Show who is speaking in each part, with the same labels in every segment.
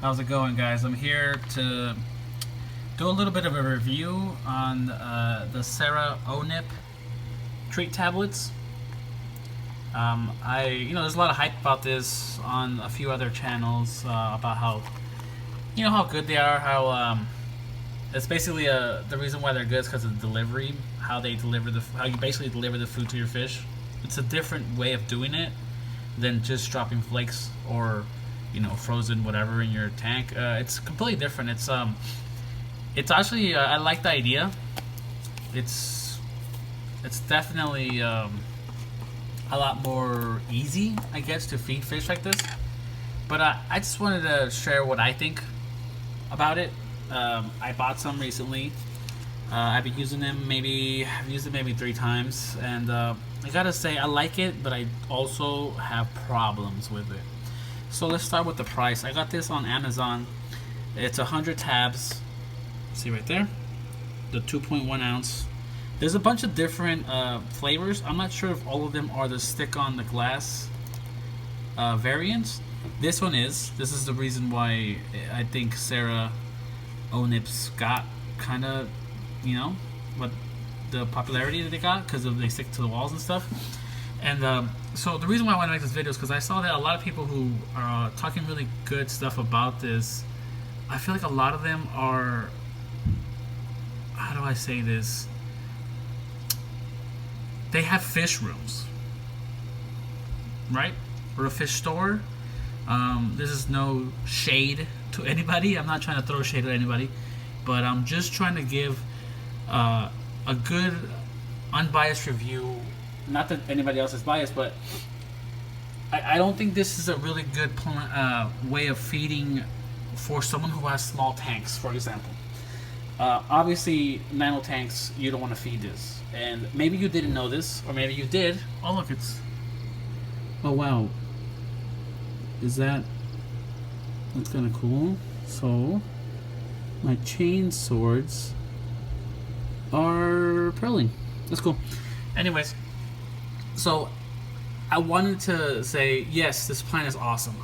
Speaker 1: How's it going, guys? I'm here to do a little bit of a review on the Sera O Nip treat tablets. There's a lot of hype about this on a few other channels about how good they are. How it's basically the reason why they're good is because of the delivery. How you basically deliver the food to your fish. It's a different way of doing it than just dropping flakes or frozen whatever in your tank. It's completely different. It's actually I like the idea. It's definitely a lot more easy, I guess, to feed fish like this. But I just wanted to share what I think about it. I bought some recently. I've been using them. I've used it maybe 3 times, and I gotta say I like it, but I also have problems with it. So let's start with the price. I got this on Amazon. It's 100 tabs. See right there, the 2.1 ounce. There's a bunch of different flavors. I'm not sure if all of them are the stick on the glass variants. This one is. This is the reason why I think Sera O Nip's got kind of, what the popularity that they got, because they stick to the walls and stuff. And so the reason why I want to make this video is because I saw that a lot of people who are talking really good stuff about this, I feel like a lot of them are, how do I say this? They have fish rooms, right? Or a fish store. This is no shade to anybody. I'm not trying to throw shade at anybody, but I'm just trying to give a good, unbiased review. Not that anybody else is biased, but I don't think this is a really good way of feeding for someone who has small tanks, for example. Obviously, nano tanks, you don't want to feed this. And maybe you didn't know this, or maybe you did. Oh, look, oh, wow. That's kind of cool. So, my chain swords are pearling. That's cool. Anyways, so I wanted to say, yes, this plant is awesome.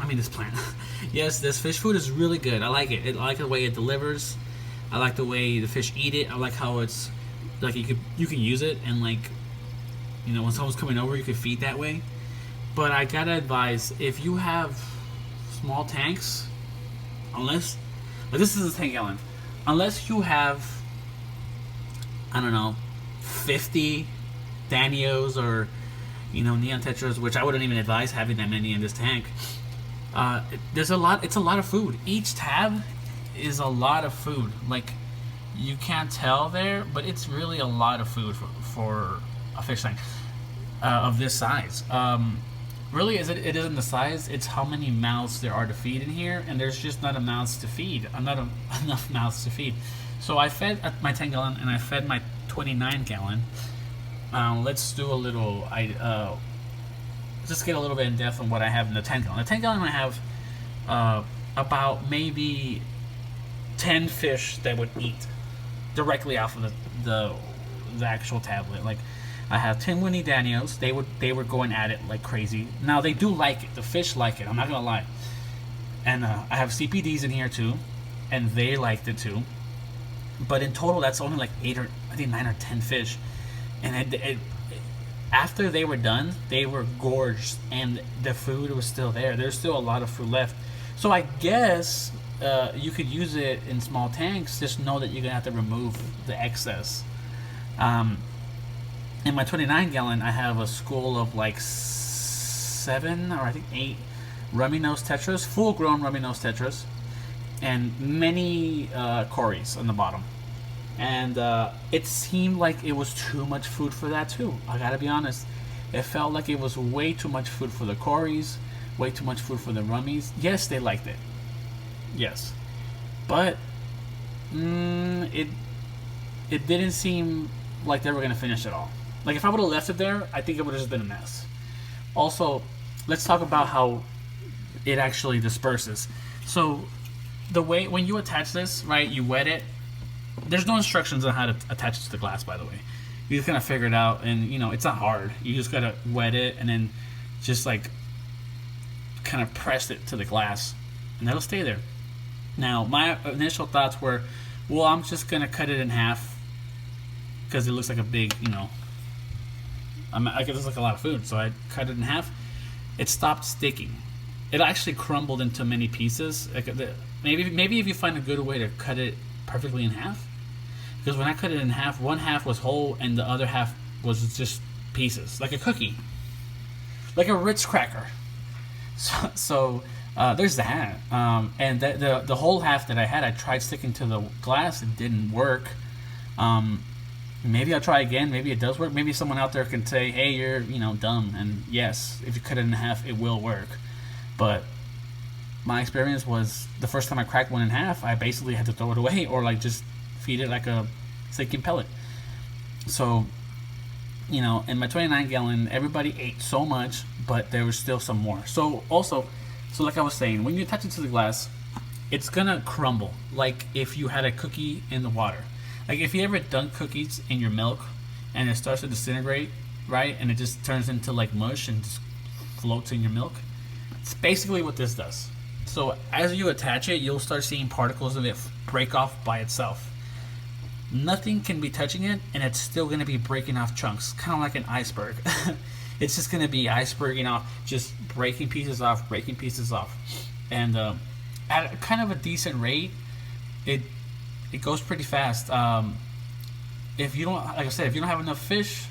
Speaker 1: Yes, this fish food is really good. I like it. I like the way it delivers. I like the way the fish eat it. I like how it's like you can use it, and when someone's coming over, you can feed that way. But I gotta advise, if you have small tanks, unless this is a 10 gallon, unless you have, I don't know, 50 Danios or neon tetras, which I wouldn't even advise having that many in this tank. It's a lot of food. Each tab is a lot of food. Like, you can't tell there, but it's really a lot of food for a fish tank of this size. Really, it isn't the size, it's how many mouths there are to feed in here, and there's just not enough enough mouths to feed. So I fed my 10 gallon and I fed my 29 gallon. Let's do a little, just get a little bit in depth on what I have in the 10 gallon. The 10 gallon I have about maybe 10 fish that would eat directly off of the actual tablet. Like, I have 10 Winnie Danios. They were going at it like crazy. Now they do like it. The fish like it. I'm not gonna lie. And I have CPDs in here too, and they liked it too. But in total, that's only like 9 or 10 fish. And after they were done, they were gorged, and the food was still there. There's still a lot of food left. So I guess you could use it in small tanks. Just know that you're gonna have to remove the excess. In my 29 gallon, I have a school of like 7 or I think 8 rummy nose tetras, full grown rummy nose tetras, and many cories on the bottom. And it seemed like it was too much food for that too. I gotta be honest. It felt like it was way too much food for the cories, way too much food for the rummies. Yes, they liked it. Yes. But it didn't seem like they were gonna finish it all. Like, if I would have left it there, I think it would have just been a mess. Also, let's talk about how it actually disperses. So, the way, when you attach this, right, you wet it. There's no instructions on how to attach it to the glass, by the way. You just gotta figure it out, and it's not hard. You just gotta wet it, and then just like kind of press it to the glass, and that'll stay there. Now, my initial thoughts were, well, I'm just gonna cut it in half because it looks like a big, it looks like a lot of food. So I cut it in half. It stopped sticking. It actually crumbled into many pieces. Maybe if you find a good way to cut it perfectly in half, because when I cut it in half, one half was whole and the other half was just pieces, like a cookie, like a Ritz cracker. So there's that. And the whole half that I had, I tried sticking to the glass. It didn't work. Maybe I'll try again. Maybe it does work. Maybe someone out there can say, hey, you're dumb. And yes, if you cut it in half, it will work. But my experience was the first time I cracked one in half, I basically had to throw it away or like just feed it like a sinking pellet. So, in my 29-gallon, everybody ate so much, but there was still some more. So like I was saying, when you attach it to the glass, it's gonna crumble. Like if you had a cookie in the water. Like if you ever dunk cookies in your milk and it starts to disintegrate, right? And it just turns into like mush and just floats in your milk. It's basically what this does. So as you attach it, you'll start seeing particles of it break off by itself. Nothing can be touching it, and it's still going to be breaking off chunks, kind of like an iceberg. It's just going to be iceberging off, just breaking pieces off, and at kind of a decent rate, it goes pretty fast. If you don't, like I said, if you don't have enough fish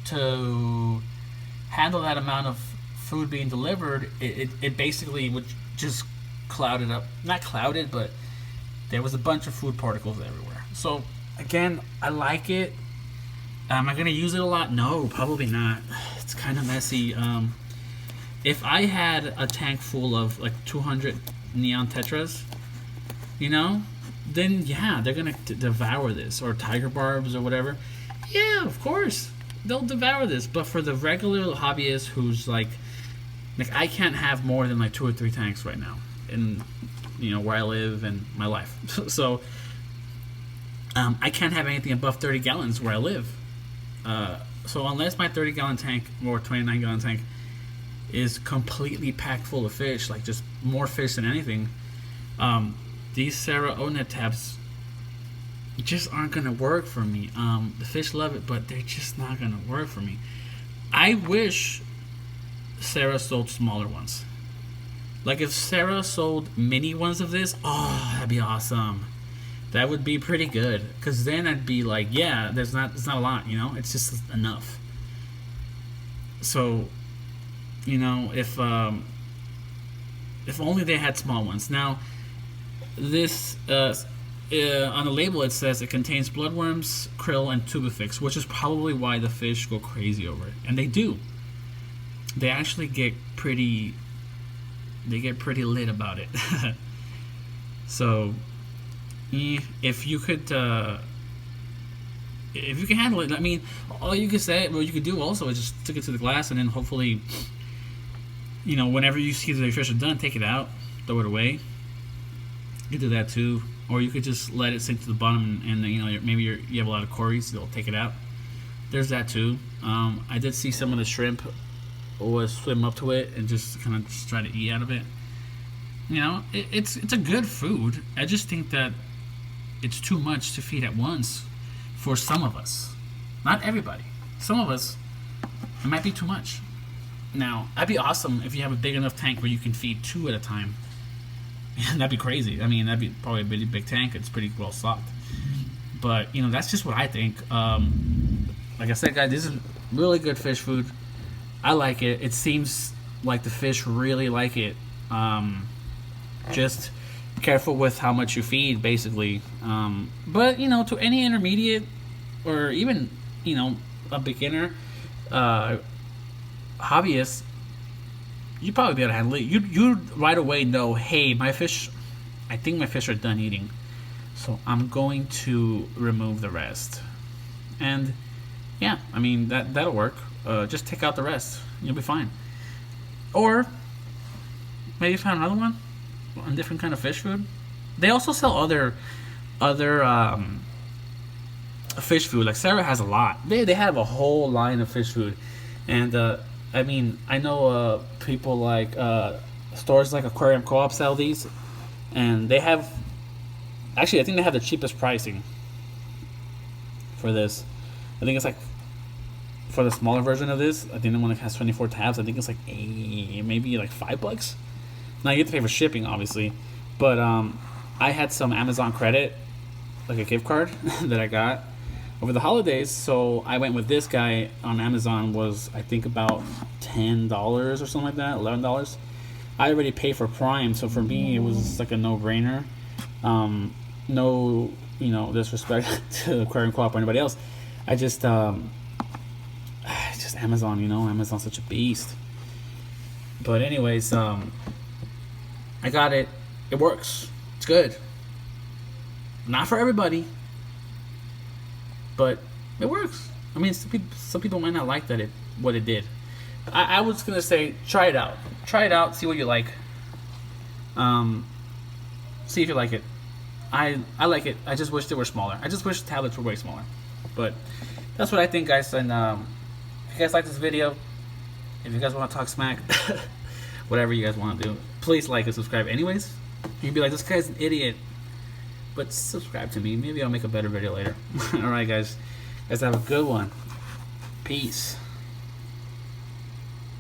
Speaker 1: to handle that amount of food being delivered, it basically would just cloud it up. Not clouded, but there was a bunch of food particles everywhere. So again, I like it. Am I gonna use it a lot? No, probably not. It's kind of messy. If I had a tank full of like 200 neon tetras, then yeah, they're gonna devour this, or tiger barbs or whatever. Yeah, of course, they'll devour this. But for the regular hobbyist who's like I can't have more than like 2 or 3 tanks right now in where I live and my life. So I can't have anything above 30 gallons where I live. So unless my 30-gallon tank or 29-gallon tank is completely packed full of fish, like just more fish than anything, these Sera O Nip Tabs just aren't gonna work for me. The fish love it, but they're just not gonna work for me. I wish Sera sold smaller ones. Like if Sera sold mini ones of this, oh, that'd be awesome. That would be pretty good, because then I'd be like, yeah, it's not a lot, it's just enough. So, if only they had small ones. Now, this on the label it says it contains bloodworms, krill, and tubifix, which is probably why the fish go crazy over it, and they do. They actually get pretty lit about it. So if you could handle it, I mean, all you could say, what you could do also is just stick it to the glass, and then hopefully, whenever you see the fish are done, take it out, throw it away. You could do that too, or you could just let it sink to the bottom, and maybe you have a lot of cories, they'll take it out. There's that too. I did see some of the shrimp always swim up to it and just kind of just try to eat out of it. It's a good food. I just think that it's too much to feed at once for some of us. Not everybody. Some of us, it might be too much. Now, that'd be awesome if you have a big enough tank where you can feed 2 at a time. That'd be crazy. I mean, that'd be probably a really big tank. It's pretty well stocked. But, that's just what I think. Like I said, guys, this is really good fish food. I like it. It seems like the fish really like it. Just careful with how much you feed, basically. But to any intermediate or even a beginner hobbyist, you'd probably be able to handle it. You'd right away know, hey, I think my fish are done eating, so I'm going to remove the rest. And yeah, I mean that'll work. Just take out the rest. You'll be fine. Or maybe find another one, a different kind of fish food. They also sell other fish food. Like Sera has a lot. They have a whole line of fish food, and I mean, I know people like stores like Aquarium Co-op sell these, and they have Actually, I think they have the cheapest pricing for this. I think it's like for the smaller version of this. I think the one that has 24 tabs. I think it's like maybe like $5. Now you have to pay for shipping, obviously, but I had some Amazon credit, like a gift card that I got over the holidays. So I went with this guy on Amazon. Was I think about $10 or something like that, $11. I already paid for Prime, so for me it was like a no-brainer. No, disrespect to Aquarium Co-op or anybody else. I just Amazon, Amazon's such a beast. But anyways, I got it. It works. It's good. Not for everybody, but it works. I mean, some people might not like what it did. I was gonna say, try it out. Try it out. See what you like. See if you like it. I like it. I just wish they were smaller. I just wish the tablets were way smaller. But that's what I think, guys. And if you guys like this video, if you guys want to talk smack, whatever you guys want to do, please like and subscribe. Anyways, you'd be like, this guy's an idiot, but subscribe to me. Maybe I'll make a better video later. All right, guys. Guys, have a good one. Peace.